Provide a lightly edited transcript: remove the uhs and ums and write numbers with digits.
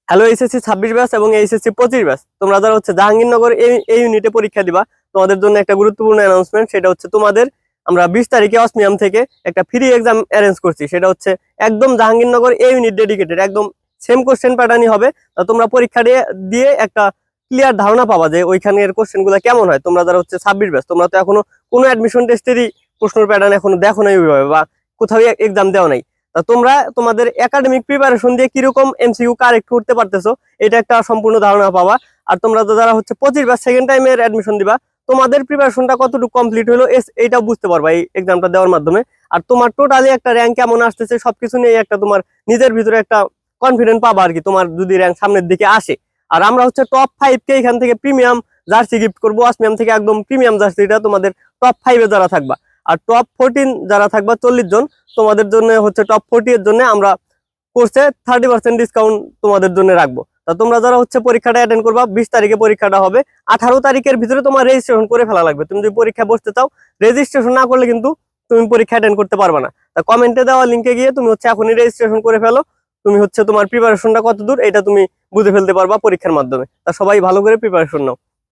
Hello HSC 26 batch এবং HSC 25 batch, তোমরা যারা হচ্ছে জাহাঙ্গীরনগর এই ইউনিটে পরীক্ষা দিবা, তোমাদের জন্য একটা গুরুত্বপূর্ণ অ্যানাউন্সমেন্ট। সেটা হচ্ছে তোমাদের আমরা 20 তারিখে অসমিয়াম থেকে একটা ফ্রি এক্সাম অ্যারেঞ্জ করছি। সেটা হচ্ছে একদম জাহাঙ্গীরনগর এই ইউনিট ডেডিকেটেড, একদম সেম কোশ্চেন প্যাটার্নই হবে। তোমরা পরীক্ষা দিয়ে একটা ক্লিয়ার ধারণা পাবা যে ওইখানের কোশ্চেনগুলো কেমন হয়। তোমরা যারা হচ্ছে 26 ব্যাচ, তোমরা তো এখনো কোনো অ্যাডমিশন টেস্টেরই প্রশ্নের প্যাটার্ন এখনো দেখো নাই ওইভাবে, বা কোথাও এক্সাম দেওয়া নাই। তোমরা তোমাদের একাডেমিক প্রিপারেশন দিয়ে কিরকম এমসিকিউ কারেক্ট করতে পারতেছো এটা একটা সম্পূর্ণ ধারণা পাবা। আর তোমরা যারা হচ্ছে 25 বা সেকেন্ড টাইমের অ্যাডমিশন দিবা, তোমাদের প্রিপারেশনটা কতটুকু কমপ্লিট হলো এইটাও বুঝতে পারবা এই এক্সামটা দেওয়ার মাধ্যমে। আর তোমার টোটালি একটা র্যাঙ্ক কেমন আসতেছে সবকিছু নিয়ে একটা তোমার নিজের ভিতরে একটা কনফিডেন্ট পাবা আর কি, তোমার যদি র্যাঙ্ক সামনের দিকে আসে। আর আমরা হচ্ছে টপ 5 কে এখান থেকে প্রিমিয়াম জার্সি গিফট করবো। অসমিয়াম থেকে একদম প্রিমিয়াম জার্সিটা তোমাদের টপ 5 যারা থাকবা। আর টপ 14 যারা থাকবা 40 জন, তোমাদের জন্য হচ্ছে টপ 40 এর জন্য আমরা কোর্সে 30% ডিসকাউন্ট তোমাদের জন্য রাখবো। তা তোমরা যারা হচ্ছে পরীক্ষাটা অ্যাটেন্ড করবা, 20 তারিখে পরীক্ষাটা হবে, 18 তারিখের ভিতরে তোমার রেজিস্ট্রেশন করে ফেলা লাগবে। তুমি যদি পরীক্ষা বসতে চাও, রেজিস্ট্রেশন না করলে কিন্তু তুমি পরীক্ষা অ্যাটেন্ড করতে পারবে না। তা কমেন্টে দেওয়া লিঙ্কে গিয়ে তুমি হচ্ছে এখনই রেজিস্ট্রেশন করে ফেলো। তুমি হচ্ছে তোমার প্রিপারেশনটা কত দূর এটা তুমি বুঝে ফেলতে পারবা পরীক্ষার মাধ্যমে। তা সবাই ভালো করে প্রিপারেশন নাও।